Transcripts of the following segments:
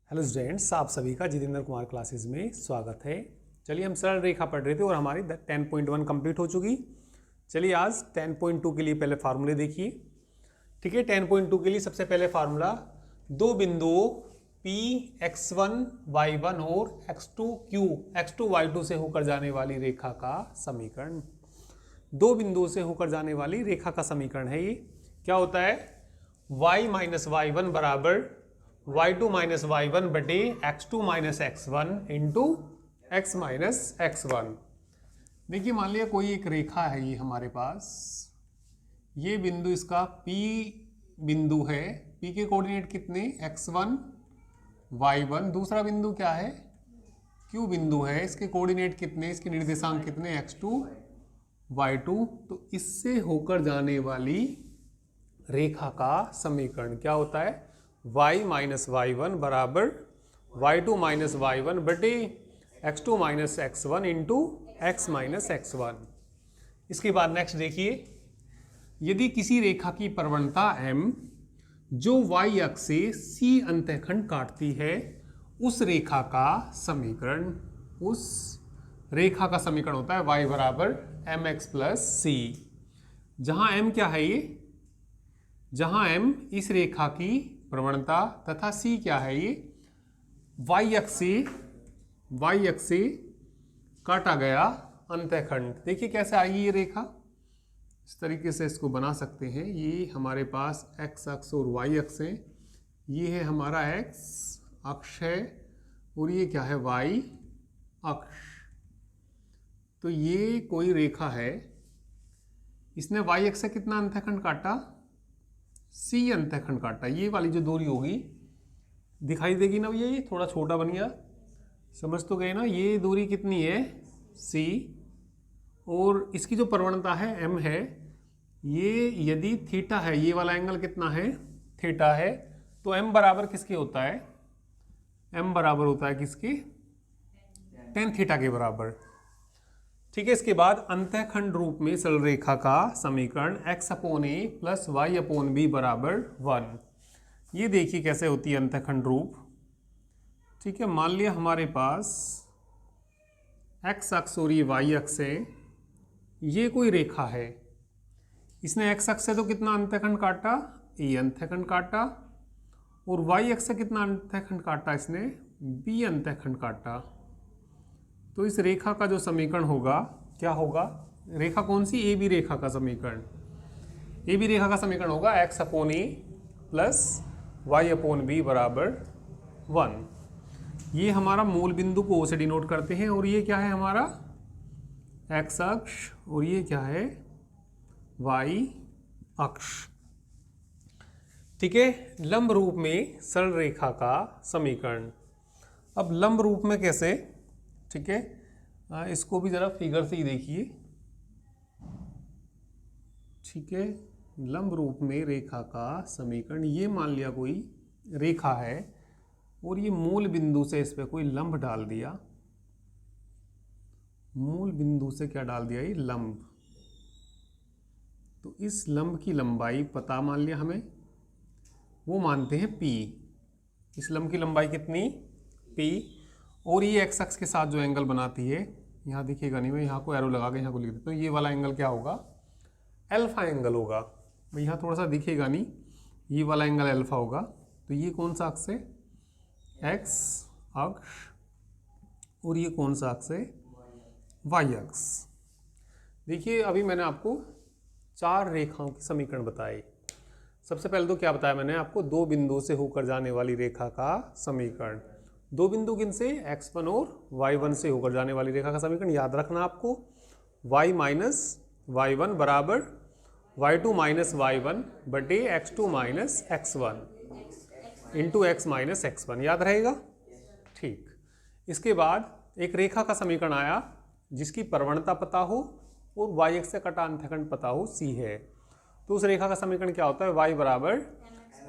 Hello students, आप सभी का जितेंद्र कुमार क्लासेस में स्वागत है। चलिए हम सरल रेखा पढ़ रहे थे और हमारी 10.1 कंप्लीट हो चुकी। चलिए आज 10.2 के लिए पहले फार्मूले देखिए। ठीक है, 10.2 के लिए सबसे पहले फार्मूला दो बिंदुओं P x1 y1 और x2 y2 से होकर जाने वाली रेखा का समीकरण। दो बिंदुओं से होकर जाने वाली रेखा का समीकरण है। ये क्या होता है? y माइनस वाई वन बराबर y2 माइनस वाई वन बटे x2 minus x1 into x minus x1। देखिए, मान लिया कोई एक रेखा है ये हमारे पास, ये बिंदु इसका P बिंदु है। P के कोऑर्डिनेट कितने? x1 y1। दूसरा बिंदु क्या है? Q बिंदु है, इसके कोऑर्डिनेट कितने, इसके निर्देशांक कितने? x2 y2। तो इससे होकर जाने वाली रेखा का समीकरण क्या होता है? y माइनस वाई वन बराबर y2 माइनस वाई वन बटे x2 minus x1 into x minus x1। इसके बाद नेक्स्ट देखिए, यदि किसी रेखा की प्रवणता m जो y अक्ष से c अंतःखंड काटती है, उस रेखा का समीकरण होता है y बराबर mx प्लस सी। जहां m क्या है? ये जहां m इस रेखा की प्रवणता तथा c क्या है? ये y अक्ष से काटा गया अंतःखंड। देखिए कैसे आएगी ये रेखा, इस तरीके से इसको बना सकते हैं। ये हमारे पास x अक्ष और y अक्ष है, ये है हमारा x अक्ष है और ये क्या है? y अक्ष। तो ये कोई रेखा है, इसने y अक्ष से कितना अंतःखंड काटा? C अंतःखंड काटा। ये वाली जो दूरी होगी दिखाई देगी ना भैया, ये थोड़ा छोटा बन गया, समझ तो गए ना। ये दूरी कितनी है? C। और इसकी जो प्रवणता है m है, ये यदि थीटा है, ये वाला एंगल कितना है? थीटा है। तो m बराबर किसके होता है? m बराबर होता है किसके? tan थीटा के बराबर। ठीक है, इसके बाद अंतःखंड रूप में सरल रेखा का समीकरण x अपोन ए प्लस वाई अपोन बी बराबर 1। ये देखिए कैसे होती है अंतःखंड रूप। ठीक है, मान लिया हमारे पास x अक्ष और ये y अक्ष है, ये कोई रेखा है, इसने x अक्ष से तो कितना अंतःखंड काटा? ए अंतःखंड काटा। और y अक्ष से कितना अंतःखंड काटा? इसने b अंतःखंड काटा। तो इस रेखा का जो समीकरण होगा क्या होगा? रेखा कौन सी? ए बी रेखा का समीकरण। ए बी रेखा का समीकरण होगा x अपोन ए प्लस वाई अपोन बी बराबर 1। ये हमारा मूल बिंदु को O से डिनोट करते हैं और ये क्या है हमारा? x अक्ष और ये क्या है? y अक्ष। ठीक है, लंब रूप में सरल रेखा का समीकरण। अब लंब रूप में कैसे? ठीक है, इसको भी जरा फिगर से ही देखिए। ठीक है, लंब रूप में रेखा का समीकरण। ये मान लिया कोई रेखा है और ये मूल बिंदु से इस पे कोई लंब डाल दिया। मूल बिंदु से क्या डाल दिया? ये लंब। तो इस लंब की लंबाई पता मान लिया हमें, वो मानते हैं p। इस लंब की लंबाई कितनी? p। और ये x अक्ष के साथ जो एंगल बनाती है, यहाँ दिखेगा नहीं, मैं यहाँ को एरो लगा के यहाँ को लिख देता हूँ। ये वाला एंगल क्या होगा? अल्फा एंगल होगा। मैं यहाँ थोड़ा सा दिखेगा नहीं, ये वाला एंगल अल्फा होगा। तो ये कौन सा अक्ष है? x अक्ष। और ये कौन सा अक्ष है? y अक्ष। देखिए, अभी मैंने आपको 4 रेखाओं के समीकरण बताए। सबसे पहले तो क्या बताया मैंने आपको? दो बिंदुओं से होकर जाने वाली रेखा का समीकरण। दो बिंदु किन से? x1 और y1 से होकर जाने वाली रेखा का समीकरण। याद रखना आपको, y माइनस वाई वन बराबर y2 माइनस वाई वन बटे x2 minus x1 into x minus x1। याद रहेगा? ठीक। इसके बाद एक रेखा का समीकरण आया जिसकी प्रवणता पता हो और y अक्ष से कटा अंतःखंड पता हो, c है। तो उस रेखा का समीकरण क्या होता है? y बराबर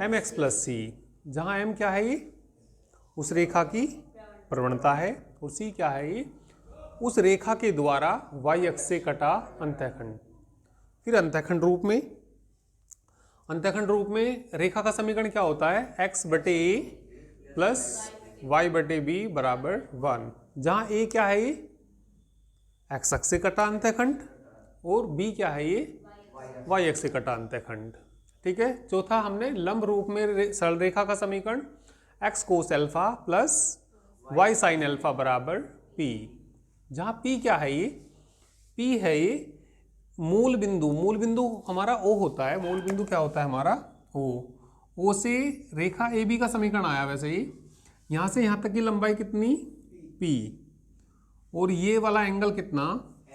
mx प्लस सी। जहाँ m क्या है? ये उस रेखा की प्रवणता है और c क्या है? ये उस रेखा के द्वारा y अक्ष से कटा अंतःखंड। फिर अंतःखंड रूप में रेखा का समीकरण क्या होता है? x बटे a प्लस y/b बराबर 1, जहाँ a क्या है ये x अक्ष से कटा अंतःखंड और b क्या है ये y अक्ष से कटा अंतःखंड। ठीक है। चौथा हमने लंब रूप में सरल रेखा का समीकरण x cos alpha plus y sine alpha बराबर p, जहाँ p क्या है ये p है ये मूल बिंदु हमारा O होता है। मूल बिंदु क्या होता है हमारा O से रेखा AB का समीकरण आया। वैसे ही यहाँ से यहाँ तक की लंबाई कितनी P और ये वाला एंगल कितना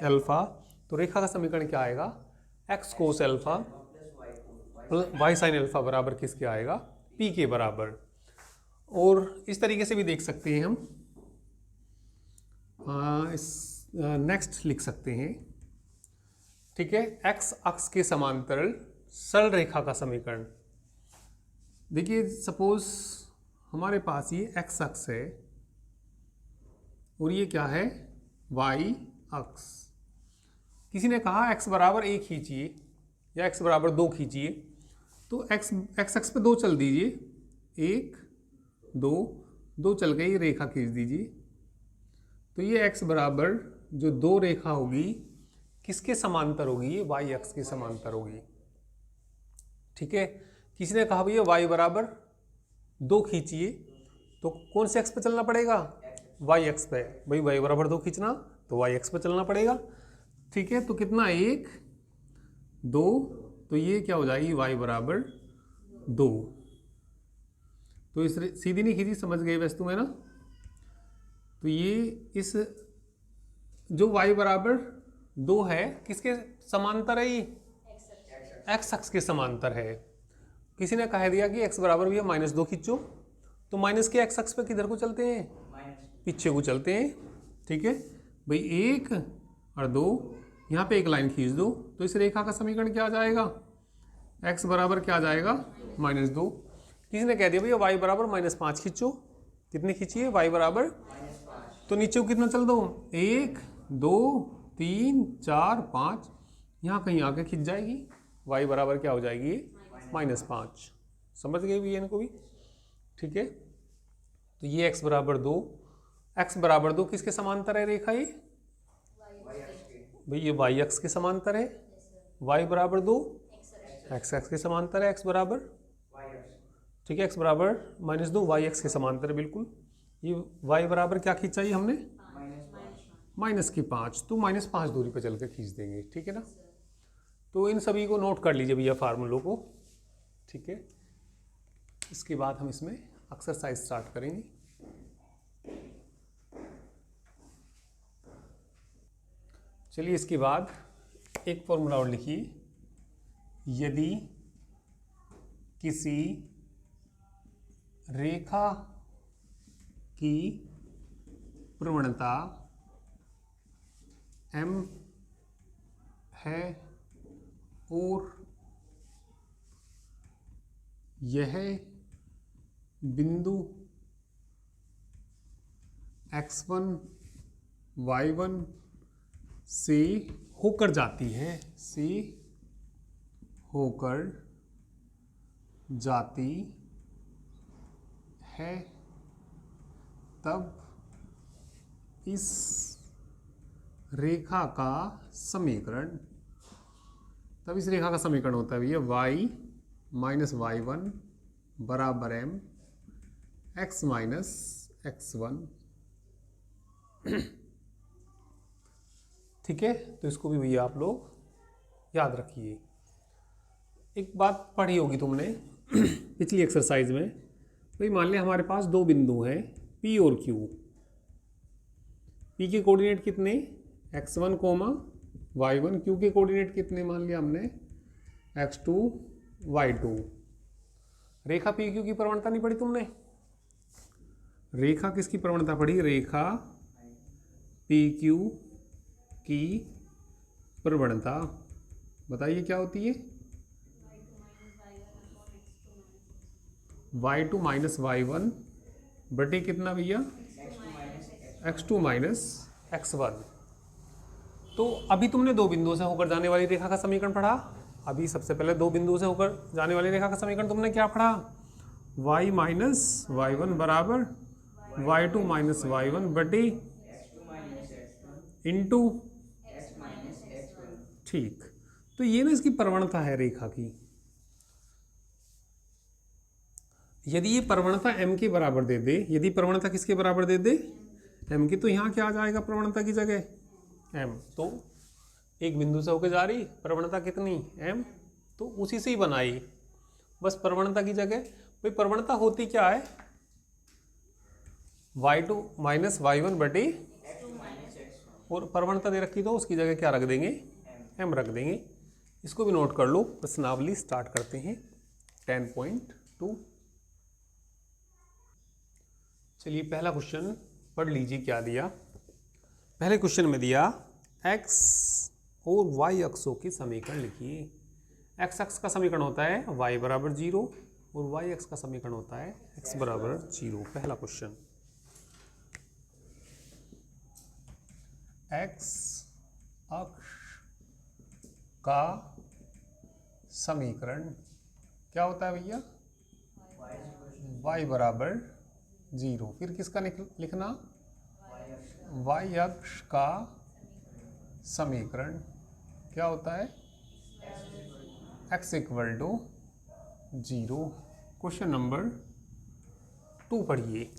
अल्फा, तो रेखा का समीकरण क्या आएगा x cos alpha y sine alpha बराबर किसके आएगा P के बराबर। और इस तरीके से भी देख सकते हैं हम, इस नेक्स्ट लिख सकते हैं। ठीक है। x अक्ष के समांतर सरल रेखा का समीकरण। देखिए सपोज हमारे पास ये x अक्ष है और ये क्या है y अक्ष। किसी ने कहा x बराबर 1 खींचिए या x बराबर 2 खींचिए, तो x अक्ष पे 2 चल दीजिए, 1 2 चल गई, रेखा खींच दीजिए। तो ये x बराबर जो 2 रेखा होगी किसके समांतर होगी, ये y अक्ष के समांतर होगी। ठीक है। किसी ने कहा भैया y बराबर 2 खींचिए, तो कौन से अक्ष पे चलना पड़ेगा y अक्ष पे। भाई y बराबर 2 खींचना तो y अक्ष पे चलना पड़ेगा। ठीक है। तो कितना 1 2, तो ये क्या हो जाएगी y बराबर 2। तो इस सीधी नहीं खींची, समझ गए वस्तु में ना। तो ये इस जो y बराबर 2 है किसके समांतर है, ये x अक्ष के समांतर है। किसी ने कह दिया कि x बराबर भी है -2 खींचो, तो माइनस के x अक्ष पे किधर को चलते हैं, पीछे को चलते हैं। ठीक है भाई 1 और 2, यहाँ पे एक लाइन खींच दो, तो इस रेखा का समीकरण क्या आ जाएगा, x बराबर क्या आ जाएगा -2। किसी ने कह दिया भैया y बराबर -5 खींचो, कितनी खींचिए y बराबर, तो नीचे को कितना चल दो, 1 2 3 4 5, यहाँ कहीं आके खींच जाएगी, y बराबर क्या हो जाएगी -5। समझ गए भी इनको भी। ठीक है। तो ये x बराबर 2, x बराबर 2 किसके समांतर है रेखा, ये भाई ये y अक्ष के समांतर है। y बराबर 2 x अक्ष के समांतर है, x बराबर, ठीक है, x बराबर -2 y अक्ष के समांतर है बिल्कुल। ये y बराबर क्या खींचा ये हमने -5, तो -5 दूरी पर चल के खींच देंगे। ठीक है ना। तो इन सभी को नोट कर लीजिए भैया फार्मूलों को। ठीक है। इसके बाद हम इसमें एक्सरसाइज स्टार्ट करेंगे। चलिए इसके बाद एक फॉर्मूला और लिखिए, यदि किसी रेखा की प्रवणता m है और यह बिंदु x1 y1 से होकर जाती है, से होकर जाती है, तब इस रेखा का समीकरण, तब इस रेखा का समीकरण होता है भैया y माइनस y1 बराबर m x माइनस x1। ठीक है। तो इसको भी भैया आप लोग याद रखिए। एक बात पढ़ी होगी तुमने पिछली एक्सरसाइज में, भाई मान लिया हमारे पास 2 बिंदु हैं P और Q। P के कोऑर्डिनेट कितने x1, y1, Q के कोऑर्डिनेट कितने मान लिया हमने x2, y2। रेखा PQ की प्रवणता नहीं पढ़ी तुमने, रेखा किसकी प्रवणता पढ़ी, रेखा PQ की प्रवणता बताइए क्या होती है, y2 माइनस y1 बटे कितना भैया x2 माइनस x1। तो अभी तुमने 2 बिंदुओं से होकर जाने वाली रेखा का समीकरण पढ़ा। अभी सबसे पहले 2 बिंदुओं से होकर जाने वाली रेखा का समीकरण तुमने क्या पढ़ा, y माइनस y1 बराबर y2 माइनस y1 बटे इंटू, ठीक। तो ये ना इसकी प्रवणता है रेखा की। यदि ये प्रवणता m के बराबर दे दे, यदि प्रवणता किसके बराबर दे दे, m की, तो यहाँ क्या आ जाएगा प्रवणता की जगह m। तो एक बिंदु से होकर जा रही प्रवणता कितनी m, तो उसी से ही बनाई बस प्रवणता की जगह। भाई प्रवणता होती क्या है, y2 माइनस y1 बटे, और प्रवणता दे रखी तो उसकी जगह क्या रख देंगे, m रख देंगे। इसको भी नोट कर लो। प्रश्नावली स्टार्ट करते हैं 10.2। चलिए पहला क्वेश्चन पढ़ लीजिए क्या दिया। पहले क्वेश्चन में दिया x और y अक्षों के समीकरण लिखिए। x अक्ष का समीकरण होता है y बराबर 0 और y अक्ष का समीकरण होता है x बराबर 0। पहला क्वेश्चन, x अक्ष का समीकरण क्या होता है भैया, y बराबर 0। फिर किसका लिखना, y अक्ष का समीकरण क्या होता है, x equal to 0। Question number 2 पढ़िए।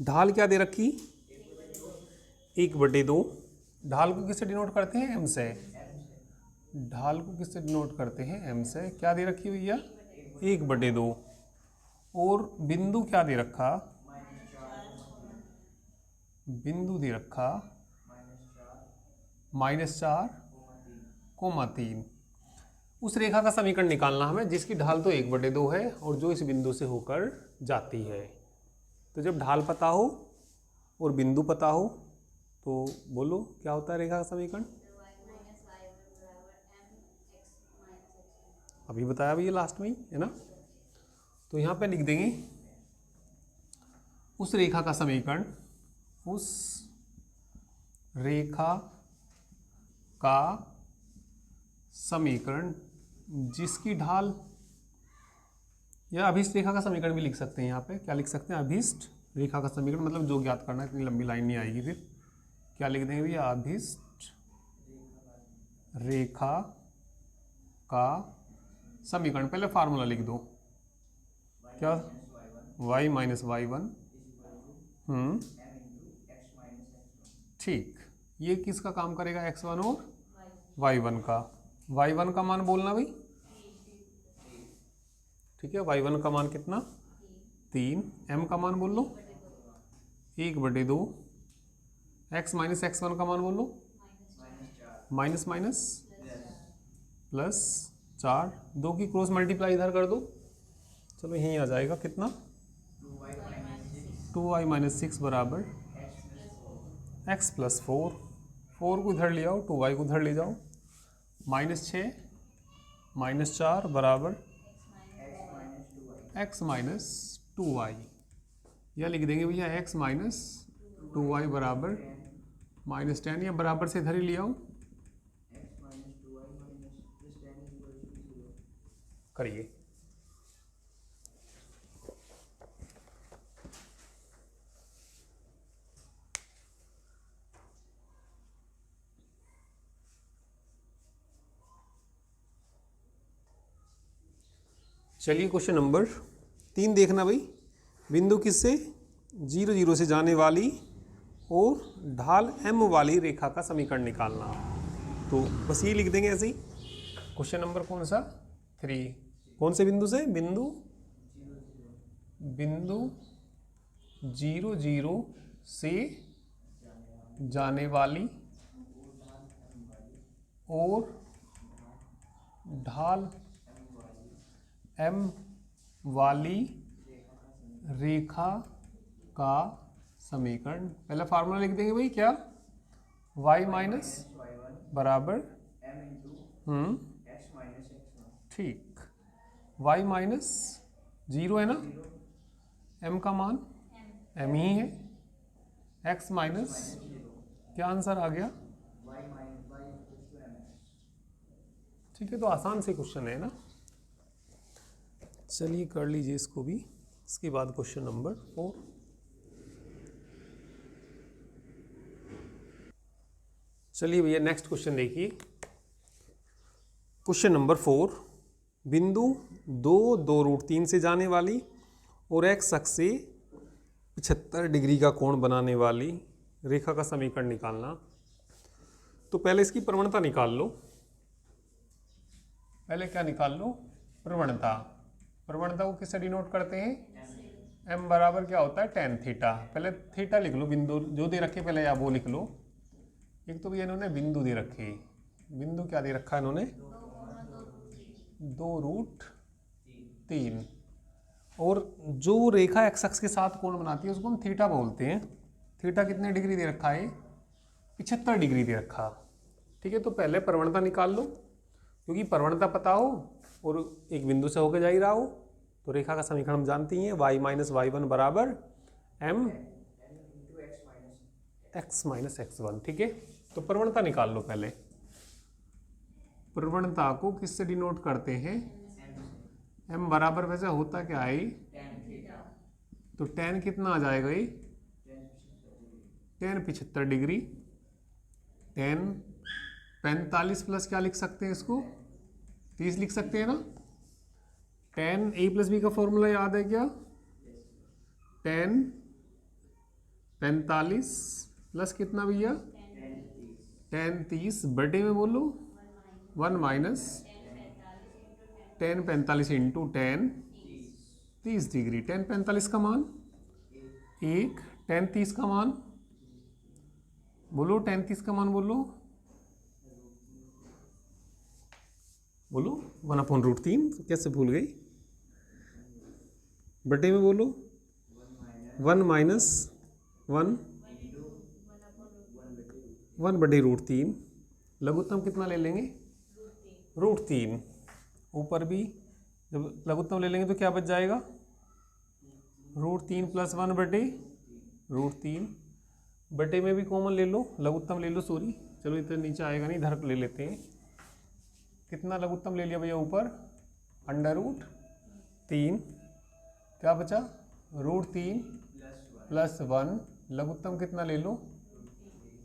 ढाल क्या दे रखी, 1/2। ढाल को किससे डिनोट करते हैं, m से। ढाल को किससे डिनोट करते हैं, m से। क्या दे रखी भैया, 1/2। और बिंदु क्या दे रखा, बिंदु दे रखा -4,3। उस रेखा का समीकरण निकालना हमें जिसकी ढाल तो 1/2 है और जो इस बिंदु से होकर जाती है। तो जब ढाल पता हो और बिंदु पता हो तो बोलो क्या होता है रेखा का समीकरण। अभी बताया भैया लास्ट में ही है ना। तो यहाँ पे लिख देंगे उस रेखा का समीकरण, उस रेखा का समीकरण जिसकी ढाल, या अभिष्ट रेखा का समीकरण भी लिख सकते हैं। यहाँ पे क्या लिख सकते हैं, अभिष्ट रेखा का समीकरण, मतलब जो ज्ञात करना है, इतनी लंबी लाइन नहीं आएगी। फिर क्या लिख देंगे भैया, अभिष्ट रेखा का समीकरण। पहले फार्मूला लिख दो, क्या, y माइनस y1, ठीक। ये किसका काम करेगा, x1 और y1 का। y1 का मान बोलना भाई, ठीक है। y1 का मान कितना, 3। m का मान बोल लो 1/2। x माइनस x1 का मान बोल लो, माइनस माइनस प्लस 4। 2 की क्रॉस मल्टीप्लाई इधर कर दो, चलो यहीं आ जाएगा कितना, 2y माइनस 6 बराबर x प्लस 4। 4 को इधर ले आओ, 2y को इधर ले जाओ, -6 -4 बराबर x माइनस 2y। यह लिख देंगे भैया x माइनस 2y बराबर -10, या बराबर से इधर ही ले आओ, करिए। चलिए क्वेश्चन नंबर 3 देखना भाई। बिंदु किससे, 0 0 से जाने वाली और ढाल m वाली रेखा का समीकरण निकालना। तो बस ये लिख देंगे ऐसे ही। क्वेश्चन नंबर कौन सा, 3। कौन से बिंदु से, बिंदु 0 0 से जाने वाली और ढाल m वाली रेखा का समीकरण। पहले फार्मूला लिख देंगे भाई, क्या, y माइनस बराबर ठीक, y माइनस 0 है ना, m का मान m ही है, x माइनस, क्या आंसर आ गया, ठीक है। तो आसान से क्वेश्चन है ना। चलिए कर लीजिए इसको भी इसके बाद क्वेश्चन नंबर 4। चलिए भैया नेक्स्ट क्वेश्चन देखिए। क्वेश्चन नंबर 4, बिंदु 2√3 से जाने वाली और x अक्ष से 75 डिग्री का कोण बनाने वाली रेखा का समीकरण निकालना। तो पहले इसकी प्रवणता निकाल लो। पहले क्या निकाल लो? प्रवणता। प्रवणता को किससे डिनोट करते हैं? m बराबर क्या होता है? tan theta. पहले थीटा लिख लो, बिंदु जो दे रखे पहले या वो लिख लो। एक तो भैया इन्होंने बिंदु दे रखे, बिंदु क्या दे रखा है इन्होंने? 2√3। और जो रेखा x अक्ष के साथ कोण बनाती है उसको हम थीटा बोलते हैं। थीटा कितने डिग्री दे रखा है? 75 डिग्री दे रखा। ठीक है, तो पहले प्रवणता निकाल लो, क्योंकि प्रवणता पता हो और एक बिंदु से होकर जा ही रहा हो तो रेखा का समीकरण हम जानते ही हैं, y माइनस y1 बराबर m x माइनस x1। ठीक है, तो प्रवणता निकाल लो पहले। प्रवणता को किससे डिनोट करते हैं? m बराबर वैसे होता क्या है? तो tan कितना आ जाएगा ये? tan 75 degree. tan 45 प्लस क्या लिख सकते हैं इसको? 30 लिख सकते हैं ना। tan a प्लस बी का फॉर्मूला याद है क्या? tan 45 प्लस कितना भैया? tan 30 बटे में बोलो 1 minus tan 45 into tan 30 degree. tan 45 का मान 1, tan 30 का मान बोलो, tan 30 का मान बोलो 1/√3। कैसे भूल गई? बटे में बोलो 1 माइनस 1/√3। लघुत्तम कितना ले लेंगे? √3। ऊपर भी जब लघुत्तम ले लेंगे तो क्या बच जाएगा? √3 प्लस 1/√3। बटे में भी कॉमन ले लो, लघुत्तम ले लो, सॉरी चलो इतना नीचे आएगा नहीं, इधर ले लेते हैं। कितना लघुत्तम ले लिया भैया ऊपर? √3। क्या बचा? √3 प्लस 1। लघुत्तम कितना ले लो?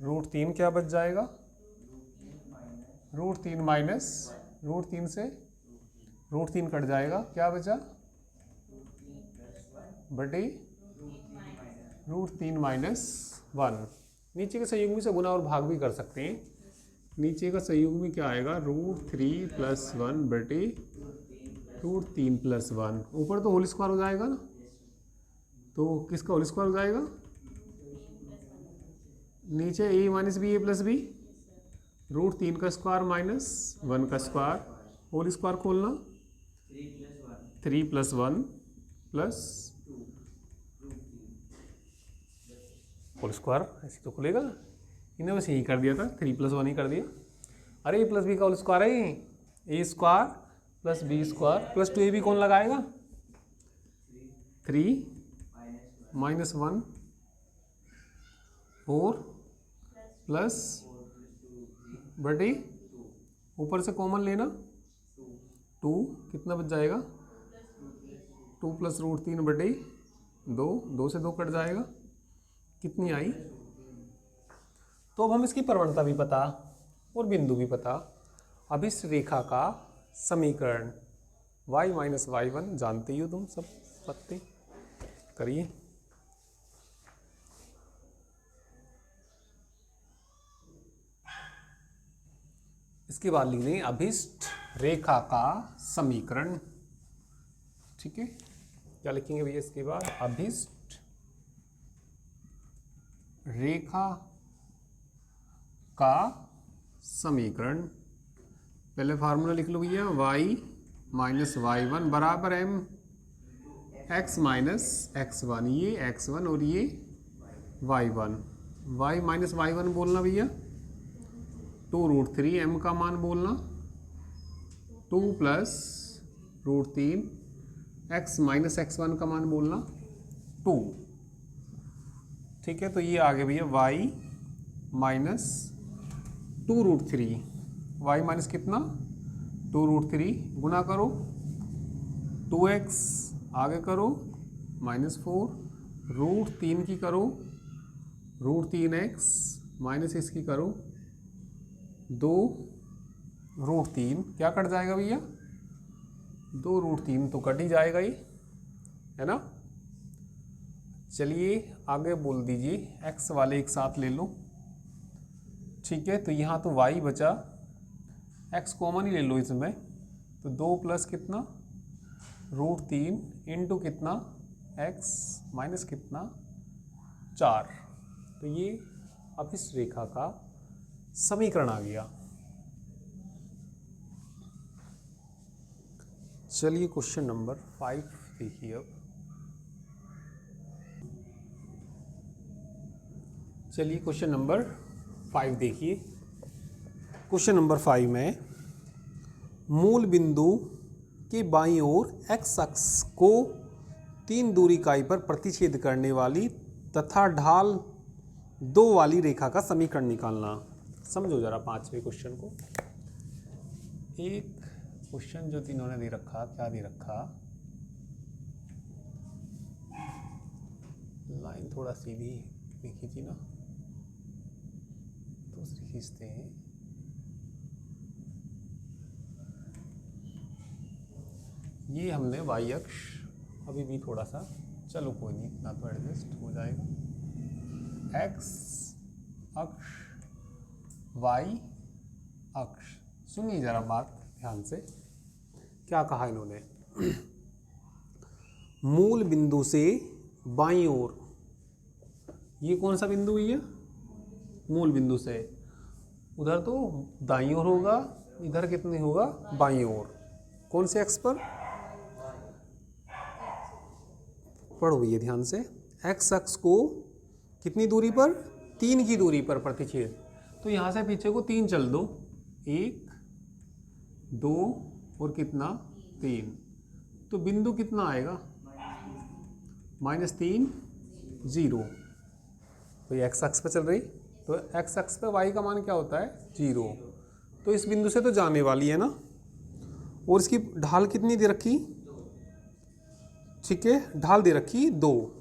√3। क्या बच जाएगा? √3 माइनस √3 से √3 कट जाएगा। क्या बचा? बटे √3 माइनस 1। नीचे के संयुग्मी से गुना और भाग भी कर सकते हैं। नीचे का संयुग्मी क्या आएगा? √3 प्लस 1 बटे √3 प्लस 1। ऊपर तो होल स्क्वायर हो जाएगा ना, तो किसका होल स्क्वायर हो जाएगा? नीचे a minus b, a plus b, √3 का स्क्वायर माइनस 1 का स्क्वायर, होल स्क्वायर खोलना 3 प्लस 1 प्लस होल स्क्वायर। ऐसे तो खुलेगा, इन्हें बस यही कर दिया था, 3 प्लस 1 ही कर दिया। अरे a प्लस बी का होल स्क्वायर है, a square plus b square plus 2ab कौन लगाएगा? 3 माइनस 1 4 प्लस बटे ऊपर से कॉमन लेना 2। कितना बच जाएगा? 2 प्लस √3 बटे 2। 2 से 2 कट जाएगा। कितनी आई? तो अब हम इसकी प्रवणता भी पता और बिंदु भी पता। अब इस रेखा का समीकरण y माइनस y1 जानते ही हो तुम सब, पत्ते करिए। इसके बाद लिख देंगे अभिष्ट रेखा का समीकरण। ठीक है, क्या लिखेंगे भैया इसके बाद? अभिष्ट रेखा का समीकरण। पहले फार्मूला लिख लो भैया, y माइनस y1 बराबर m x माइनस x1। ये x1 और ये y1। y माइनस y1 बोलना भैया 2√3, m का मान बोलना 2 प्लस √3, x माइनस x1 का मान बोलना 2। ठीक है, तो ये आ गया भैया y माइनस 2√3। y माइनस कितना? 2√3 गुना करो 2x, आगे करो -4 √3 की करो √3x माइनस इसकी करो 2 √3, क्या कट जाएगा भैया? 2 √3 तो कट ही जाएगा ही, है ना। चलिए आगे बोल दीजिए, x वाले एक साथ ले लो, ठीक है। तो यहाँ तो y बचा, x कॉमन ही ले लो इसमें, तो 2 प्लस कितना √3 इंटू कितना x माइनस कितना 4। तो ये अब इस रेखा का समीकरण आ गया। चलिए क्वेश्चन नंबर 5 देखिए। अब चलिए क्वेश्चन नंबर 5 देखिए। क्वेश्चन नंबर 5 में मूल बिंदु के बाईं ओर x अक्ष को 3 दूरी इकाई पर प्रतिच्छेद करने वाली तथा ढाल 2 वाली रेखा का समीकरण निकालना। समझो जरा 5वें क्वेश्चन को। एक क्वेश्चन जो इन्होंने दे रखा, क्या दे रखा, लाइन थोड़ा सीधी लिखी थी ना, दूसरी खींचते हैं। ये हमने y अक्ष अभी भी थोड़ा सा, चलो कोई नहीं, इतना तो एडजस्ट हो जाएगा। x अक्ष y अक्ष। सुनिए जरा बात ध्यान से, क्या कहा इन्होंने। मूल बिंदु से बाईं ओर, ये कौन सा बिंदु है? मूल बिंदु से उधर तो दाईं ओर होगा, इधर कितनी होगा? बाईं ओर। कौन से x पर? पढ़ो ये ध्यान से। x अक्ष को कितनी दूरी पर? 3 की दूरी पर प्रतिच्छेद। तो यहाँ से पीछे को 3 चल दो, 1 2 और कितना 3। तो बिंदु कितना आएगा? -3 0। तो ये x अक्ष पर चल रही, तो x अक्ष पर y का मान क्या होता है? 0। तो इस बिंदु से तो जाने वाली है ना, और इसकी ढाल कितनी दे रखी? ठीक है, ढाल दे रखी 2।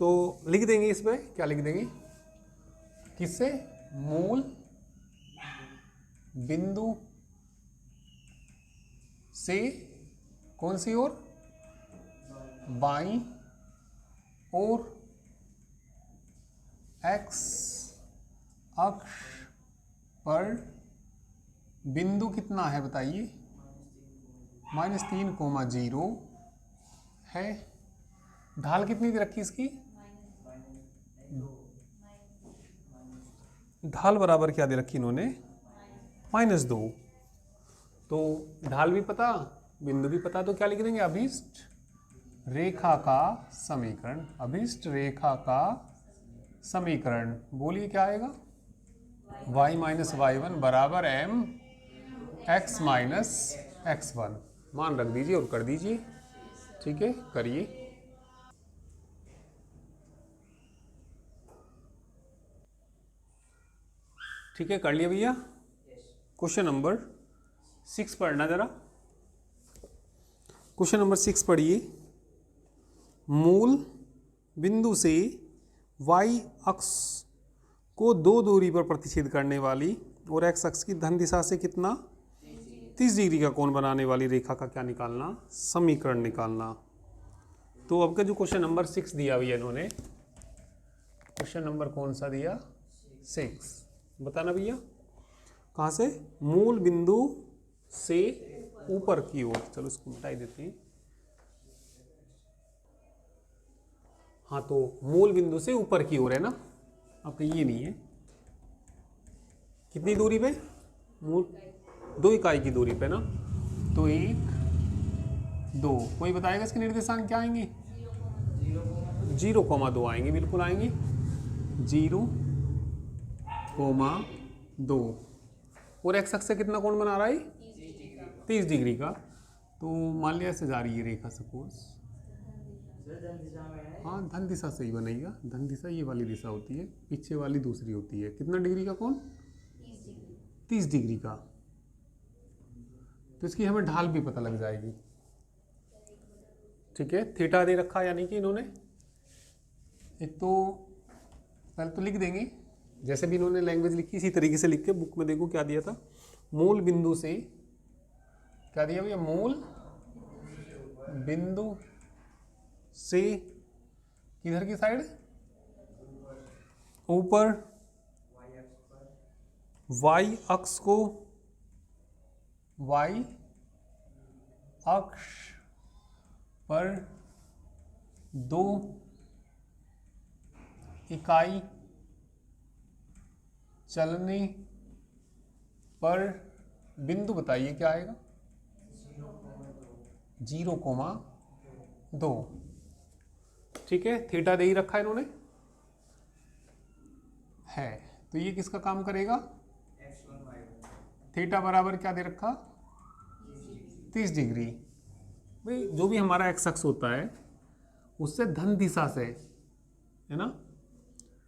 तो लिख देंगे इसमें, क्या लिख देंगे? किससे? मूल बिंदु से कौन सी ओर? बाईं ओर x अक्ष पर बिंदु कितना है बताइए? -3, 0 है। ढाल कितनी दे रखी इसकी? ढाल बराबर क्या दे रखी इन्होंने? -2। तो ढाल भी पता, बिंदु भी पता, तो क्या लिख देंगे? अभीष्ट रेखा का समीकरण। अभीष्ट रेखा का समीकरण। बोलिए क्या आएगा? y - y1 बराबर m x - x1। मान रख दीजिए और कर दीजिए, ठीक है, करिए। ठीक है, कर लिया भैया। क्वेश्चन नंबर 6 पढ़ना जरा। क्वेश्चन नंबर 6 पढ़िए। मूल बिंदु से y अक्ष को 2 दूरी पर प्रतिच्छेद करने वाली और x अक्ष की धन दिशा से कितना 30 डिग्री का कोण बनाने वाली रेखा का क्या निकालना? समीकरण निकालना। तो अब का जो क्वेश्चन नंबर 6 दिया भैया इन्होंने, क्वेश्चन नंबर कौन सा दिया? 6 बताना भैया। कहाँ से? मूल बिंदु से ऊपर की ओर। चलो इसको मिटा देते हैं। हाँ, तो मूल बिंदु से ऊपर की ओर है ना, आपका ये नहीं है। कितनी दूरी पे? मूल 2 इकाई की दूरी पे ना, तो 1 2। कोई बताएगा इसके निर्देशांक क्या आएंगे? 0,2 आएंगे, बिल्कुल आएंगे 0,2। और x अक्ष से कितना कोण बना रहा है? 30 डिग्री का। तो मान लिया ऐसे जा रही है रेखा सपोज, हाँ धन दिशा से ही बनेगा। धन दिशा ये वाली दिशा होती है, पीछे वाली दूसरी होती है। कितना डिग्री का कोण? 30 डिग्री का। तो इसकी हमें ढाल भी पता लग जाएगी, ठीक है, थीटा दे रखा यानी कि इन्होंने एक तो पहले तो लिख देंगे जैसे भी इन्होंने लैंग्वेज लिखी इसी तरीके से लिख के बुक में देखो क्या दिया था, मूल बिंदु से क्या दिया भैया, मूल बिंदु से किधर की साइड, ऊपर y अक्ष को, y अक्ष पर 2 इकाई चलने पर बिंदु बताइए क्या आएगा, 0,2। ठीक है, थीटा दे ही रखा है इन्होंने है, तो ये किसका काम करेगा, थीटा बराबर क्या दे रखा, 30 डिग्री। भाई जो भी हमारा एक्स अक्ष होता है उससे धन दिशा से, है ना,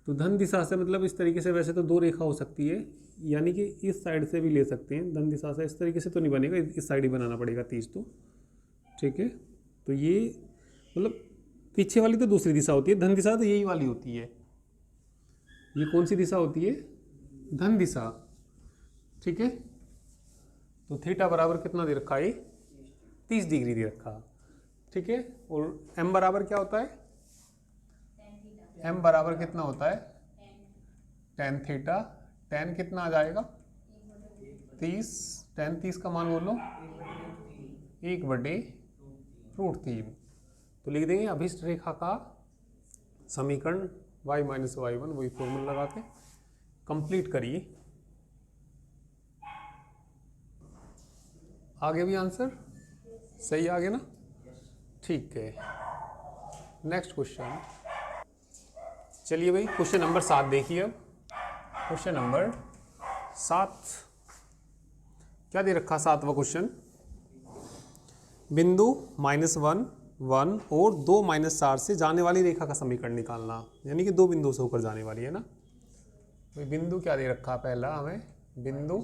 तो धन दिशा से मतलब इस तरीके से, वैसे तो 2 रेखा हो सकती है, यानी कि इस साइड से भी ले सकते हैं धन दिशा से, इस तरीके से तो नहीं बनेगा, इस साइड ही बनाना पड़ेगा 30 तो। ठीक है, तो ये मतलब पीछे वाली तो दूसरी दिशा होती है, धन दिशा तो यही वाली होती है। ये कौन सी दिशा होती है, धन दिशा। ठीक है, तो थीटा बराबर कितना दे रखा है, 30 डिग्री दे रखा। ठीक है, और m बराबर क्या होता है, m बराबर कितना होता है, tan थीटा, tan कितना आ जाएगा 30, tan 30 का मान बोलो 1/√3। तो लिख देंगे अभिष्ट रेखा का समीकरण y - y1, वही फॉर्मूला लगा के कंप्लीट करिए। आगे भी आंसर सही आ गया ना, ठीक है। नेक्स्ट क्वेश्चन, चलिए भाई क्वेश्चन नंबर 7 देखिए। अब क्वेश्चन नंबर 7 क्या दे रखा, 7वां क्वेश्चन, बिंदु -1, 1 और 2 -4 से जाने वाली रेखा का समीकरण निकालना, यानी कि 2 बिंदुओं से होकर जाने वाली है ना। भाई बिंदु क्या दे रखा, पहला हमें बिंदु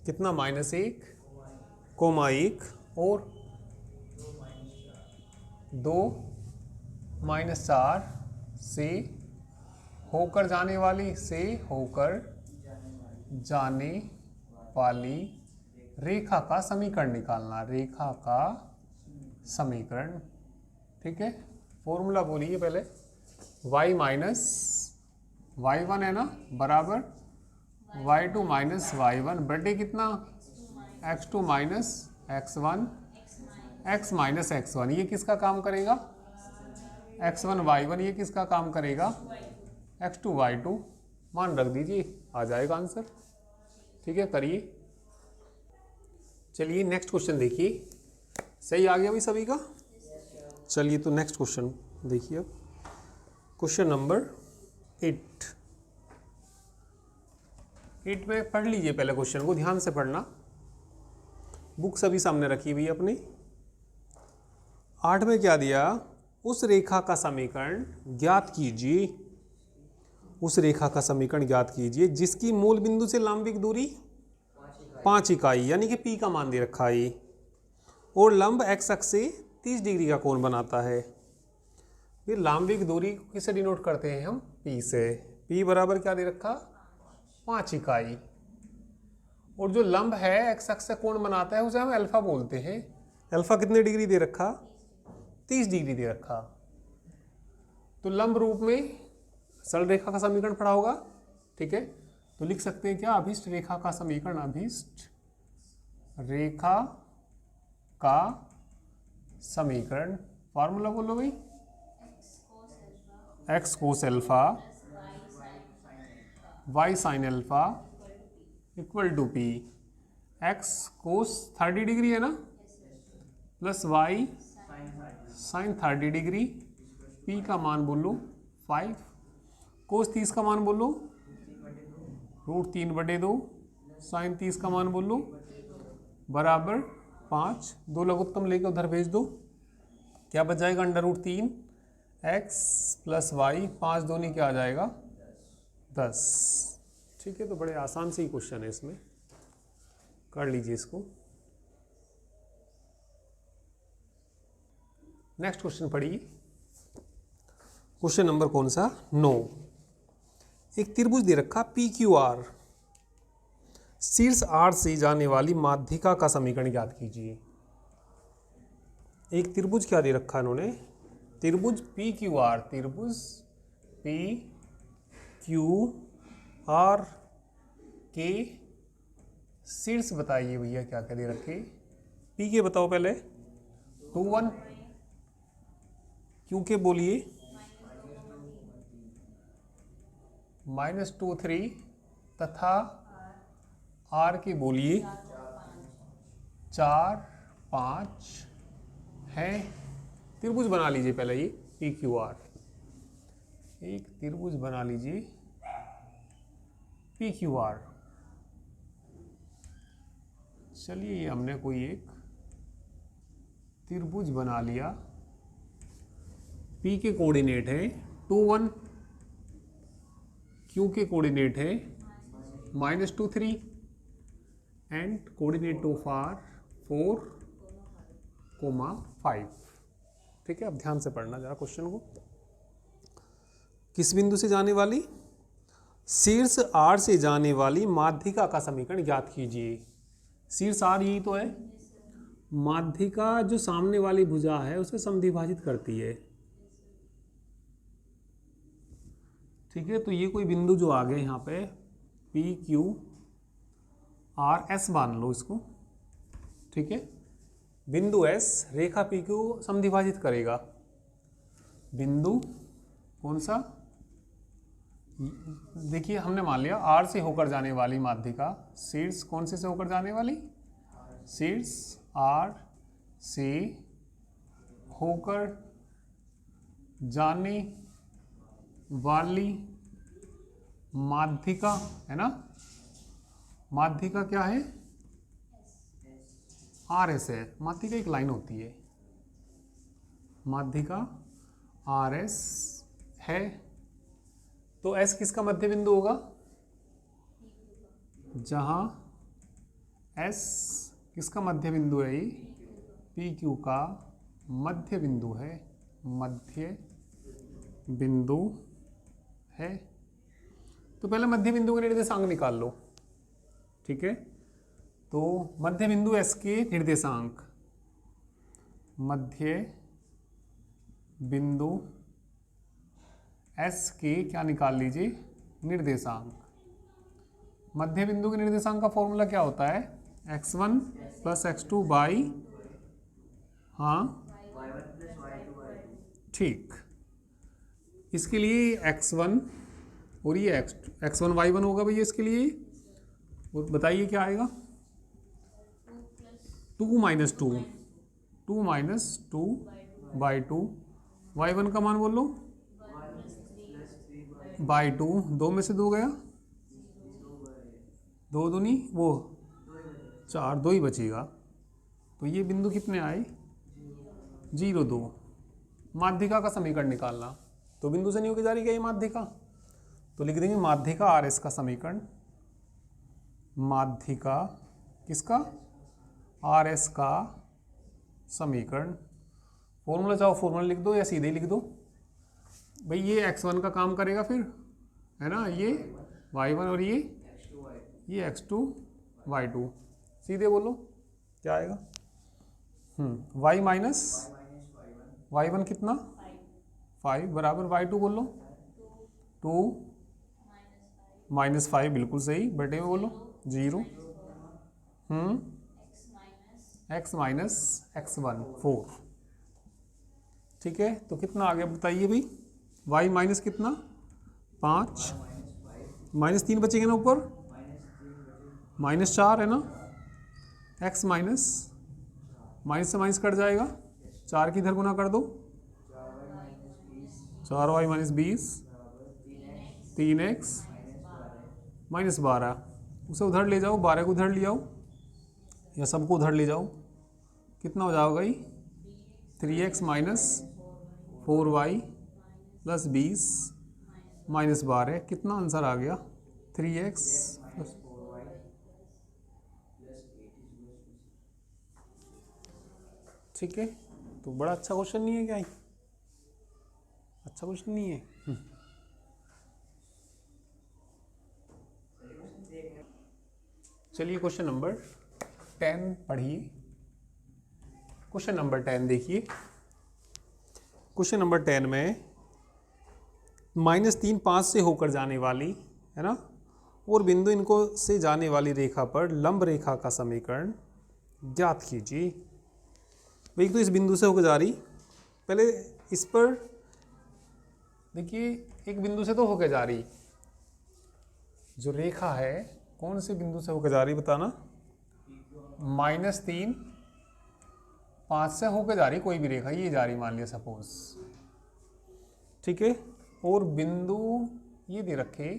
कितना, -1, -1 और 2 -4 से होकर जाने वाली, से होकर जाने वाली रेखा का समीकरण निकालना, रेखा का समीकरण। ठीक है, फॉर्मूला बोलिए पहले, y - y1 है ना, बराबर y2 - y1 बटे कितना, x2 - x1, x - x1, ये किसका काम करेगा, x1 y1, ये किसका काम करेगा, x2 y2, मान रख दीजिए, आ जाएगा आंसर। ठीक है, करिए। चलिए नेक्स्ट क्वेश्चन देखिए, सही आ गया भाई सभी का। चलिए तो नेक्स्ट क्वेश्चन देखिए, अब क्वेश्चन नंबर 8 में पढ़ लीजिए, पहले क्वेश्चन को ध्यान से पढ़ना, बुक सभी सामने रखी हुई अपनी। 8 में क्या दिया, उस रेखा का समीकरण ज्ञात कीजिए, उस रेखा का समीकरण ज्ञात कीजिए जिसकी मूल बिंदु से लंबिक दूरी 5 इकाई, यानी कि P का मान दे रखा है, और लंब x अक्ष से 30 डिग्री का कोण बनाता है। फिर लंबिक दूरी को किससे डिनोट करते हैं हम, P से। P बराबर क्या दे रखा, 5 इकाई, और जो लंब है x अक्ष से कोण बनाता है उसे हम अल्फा बोलते हैं। अल्फा कितने डिग्री दे रखा, 30 डिग्री दे रखा। तो लंब रूप में सरल रेखा का समीकरण पढ़ा होगा। ठीक है, तो लिख सकते हैं क्या, अभिष्ट रेखा का समीकरण, अभिष्ट रेखा का समीकरण, फार्मूला बोलो भाई, x cos alpha y sine alpha equal to P, x cos 30 degree है ना, plus y sine 30 degree, P का मान बोलो 5, कोस 30 का मान बोलो √3/2, साइन 30 का मान बोलो बराबर 5, 2 लघुत्तम लेके उधर भेज दो, क्या बच जाएगा, √3 x प्लस y, 5 दूनी क्या आ जाएगा 10। ठीक है, तो बड़े आसान से ही क्वेश्चन है, इसमें कर लीजिए इसको। नेक्स्ट क्वेश्चन पढ़िए। क्वेश्चन नंबर कौन सा? 9। एक त्रिभुज दे रखा PQR, शीर्ष R से जाने वाली माध्यिका का समीकरण ज्ञात कीजिए। एक त्रिभुज क्या दे रखा है इन्होंने? त्रिभुज PQR, त्रिभुज PQR के शीर्ष बताइए भैया क्या क्या दे रखे। P के बताओ पहले। 2 1, Q के बोलिए -2 3 तथा R के बोलिए 4 5 है। त्रिभुज बना लीजिए पहले ये PQR, एक त्रिभुज बना लीजिए PQR। चलिए ये हमने कोई एक त्रिभुज बना लिया। P के कोऑर्डिनेट है 2 1, Q के कोऑर्डिनेट है -2 3 एंड कोऑर्डिनेट ऑफ R 4, 5। ठीक है, अब ध्यान से पढ़ना जरा क्वेश्चन को। किस बिंदु से जाने वाली? शीर्ष R से जाने वाली माध्यिका का समीकरण ज्ञात कीजिए। शीर्ष R यही तो है। माध्यिका जो सामने वाली भुजा है उसे समद्विभाजित करती है। ठीक है, तो ये कोई बिंदु जो आ गए यहाँ पे PQR S मान लो इसको। ठीक है, बिंदु S रेखा P को समद्विभाजित करेगा। बिंदु कौन सा? देखिए हमने मान लिया R से होकर जाने वाली माध्यिका, शीर्ष कौन से होकर जाने वाली? शीर्ष R से होकर जाने वाली माध्यिका है ना। माध्यिका क्या है? RS है। माध्यिका एक लाइन होती है। माध्यिका RS है, तो S किसका मध्य बिंदु होगा? जहां S किसका मध्य बिंदु है? ये PQ का मध्य बिंदु है। मध्य बिंदु है, तो पहले मध्य बिंदु के निर्देशांक निकाल लो। ठीक है, तो मध्य बिंदु S के निर्देशांक, मध्य बिंदु S के क्या निकाल लीजिए? निर्देशांक। मध्य बिंदु के निर्देशांक का फॉर्मूला क्या होता है? x1 + x2 बाई, हाँ ठीक, इसके लिए x1 और ये x1 y1 होगा भैया इसके लिए। और बताइए क्या आएगा? 2 - 2 y1 का मान बोलो /2, 2 में से 2 गया, 2 दूनी वो 4, 2 ही बचेगा। तो ये बिंदु कितने आए? 0 2। माध्यिका का समीकरण निकालना, तो बिंदु से नहीं होकर जा रही क्या ये माध्यिका? तो लिख देंगे माध्यिका RS का समीकरण। माध्यिका किसका? RS का समीकरण। फॉर्मूला चाहो फॉर्मूला लिख दो या सीधे लिख दो भाई। ये x1 का काम करेगा फिर, है ना, ये y1 और ये x2 y2। सीधे बोलो क्या आएगा? y माइनस y1 कितना? 5 बराबर y2 बोलो 2 -5, बिल्कुल सही। बटे में बोलो 0, x माइनस x1 4। ठीक है, तो कितना आ गया बताइए भाई? y माइनस कितना? 5, -3 बचेंगे ना ऊपर, -4 है ना। x माइनस से माइनस कट जाएगा, 4 की इधर गुना कर दो, 4y - 20, 3x -12। उसे उधर ले जाओ, 12 को उधर ले आओ या सबको उधर ले जाओ। कितना हो जाएगा ये? 3x - 4y + 20 -12। कितना आंसर आ गया? 3x + ठीक है। तो बड़ा अच्छा क्वेश्चन नहीं है क्या ये? अच्छा क्वेश्चन नहीं है। चलिए क्वेश्चन नंबर 10 पढ़िए। क्वेश्चन नंबर 10 देखिए। क्वेश्चन नंबर 10 में -3 5 से होकर जाने वाली, है ना, और बिंदु इनको से जाने वाली रेखा पर लंब रेखा का समीकरण ज्ञात कीजिए। भाई तो इस बिंदु से होकर जा रही, पहले इस पर देखिए, एक बिंदु से तो होकर जा रही, जो रेखा है कौन से बिंदु से होकर जा रही बताना। -3 5 से होकर जा रही कोई भी रेखा, ये जा रही मान लिया सपोज, ठीक है। और बिंदु ये दे रखे,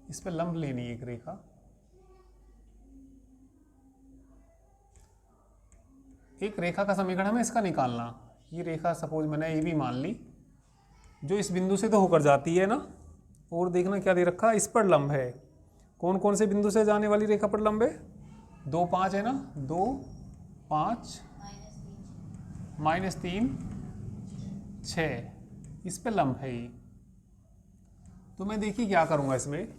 इस पे लंब लेनी है एक रेखा, एक रेखा का समीकरण हमें इसका निकालना। ये रेखा सपोज मैंने ये भी मान ली, जो इस बिंदु से तो होकर जाती है ना, और देखना क्या दे रखा, इस पर लंब है। कौन कौन से बिंदु से जाने वाली रेखा पर लंब है? 2 5 है ना, 2 5 -3 6, इस पे लंब है ये। तो मैं देखिए क्या करूँगा, इसमें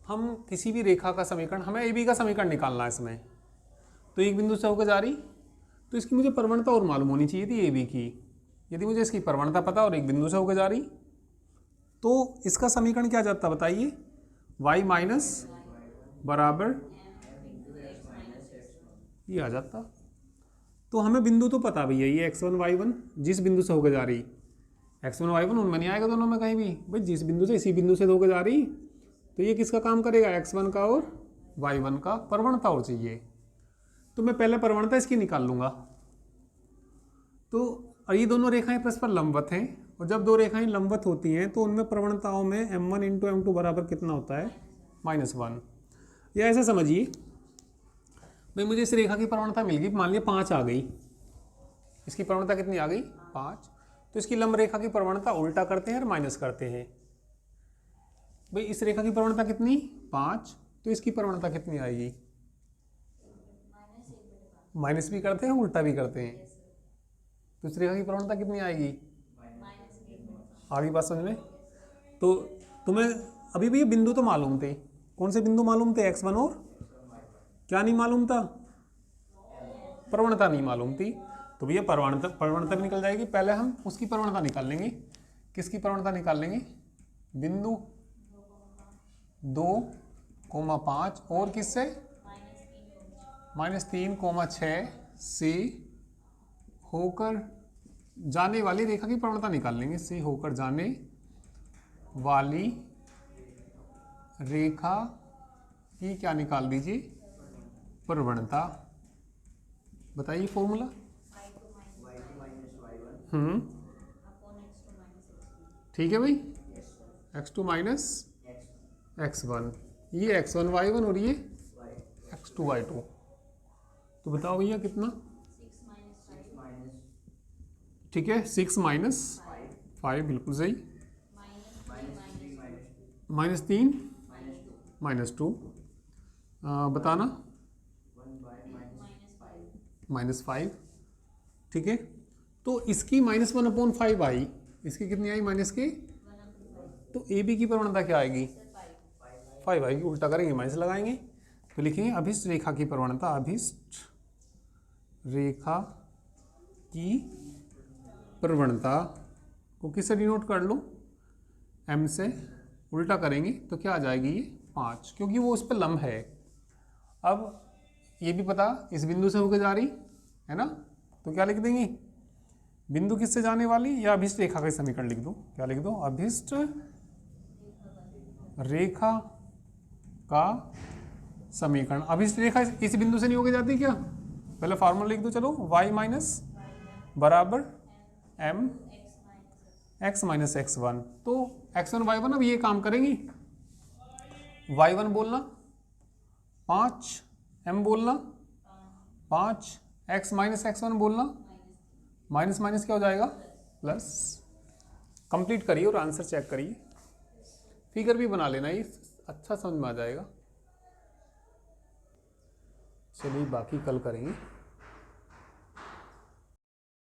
हम किसी भी रेखा का समीकरण, हमें ए बी का समीकरण निकालना है इसमें। तो एक बिंदु से होकर जा रही, तो इसकी मुझे प्रवणता और मालूम होनी चाहिए थी ए बी की। यदि मुझे इसकी प्रवणता पता और एक बिंदु से होकर जा रही, तो इसका समीकरण क्या जाता बताइए, y माइनस बराबर ये आ जाता। तो हमें बिंदु तो पता भैया, ये x1 y1 जिस बिंदु से होकर जा रही, x1 y1 उनमें नहीं आएगा दोनों में कहीं भी, भाई जिस बिंदु से इसी बिंदु से होकर जा रही, तो ये किसका काम करेगा, x1 का और y1 का। प्रवणता और चाहिए, तो मैं पहले प्रवणता इसकी निकाल लूँगा। तो ये दोनों रेखाएं परस्पर लंबवत हैं, और जब दो रेखाएं लंबवत होती हैं तो उनमें प्रवणताओं में m1 × m2 बराबर कितना होता है, -1। या ऐसे समझिए भाई, मुझे इस रेखा की प्रवणता मिल गई, मान लिया 5 आ गई, इसकी प्रवणता कितनी आ गई, 5। तो इसकी लंब रेखा की प्रवणता उल्टा करते हैं और माइनस करते हैं। भाई इस रेखा की प्रवणता कितनी, 5, तो इसकी प्रवणता कितनी आएगी, माइनस भी करते हैं उल्टा भी करते हैं। तो इस रेखा की प्रवणता कितनी आएगी, आगे बात समझ में। तो तुम्हें अभी भी ये बिंदु तो मालूम थे, कौन से बिंदु मालूम थे, x1 और क्या नहीं मालूम था, प्रवणता नहीं मालूम थी। तो भैया प्रवणता भी निकल जाएगी। पहले हम उसकी प्रवणता निकाल लेंगे। किसकी प्रवणता निकाल लेंगे, बिंदु 2,5 और किससे, -3,6 से होकर जाने वाली रेखा की प्रवणता निकाल लेंगे। से होकर जाने वाली रेखा की क्या निकाल दीजिए, प्रवणता। बताइए फॉर्मूला। ठीक है भाई, x2 माइनस x1, ये x1 y1 और ये x2 y2। तो बताओ भैया कितना, ठीक है, 6 - 5 बिल्कुल सही, -3 -2 बताना, -5, ठीक है। तो इसकी -1/5 आई, इसकी कितनी आई, माइनस की। तो ए बी की प्रवणता क्या आएगी, 5 आएगी। उल्टा करेंगे, माइनस लगाएंगे, तो लिखेंगे अभिष्ट रेखा की प्रवणता, अभिष्ट रेखा की प्रवणता को किससे डिनोट कर लो, m से। उल्टा करेंगे तो क्या आ जाएगी, ये 5, क्योंकि वो उस पर लंब है। अब ये भी पता इस बिंदु से होकर जा रही है ना, तो क्या लिख देंगे, बिंदु किससे जाने वाली, या अभिष्ट रेखा का समीकरण लिख दो। क्या लिख दो, अभिष्ट रेखा का समीकरण। अभिष्ट रेखा इस बिंदु से नहीं होकर जाती क्या, पहले फार्मूला लिख दो चलो, y माइनस बराबर m x माइनस x1। तो x1 y1 अब ये काम करेंगी, y1 बोलना 5, m बोलना 5, x माइनस x1 बोलना माइनस माइनस क्या हो जाएगा, प्लस। कंप्लीट करिए और आंसर चेक करिए, फिगर भी बना लेना, ये अच्छा समझ में आ जाएगा। चलिए बाकी कल करेंगे।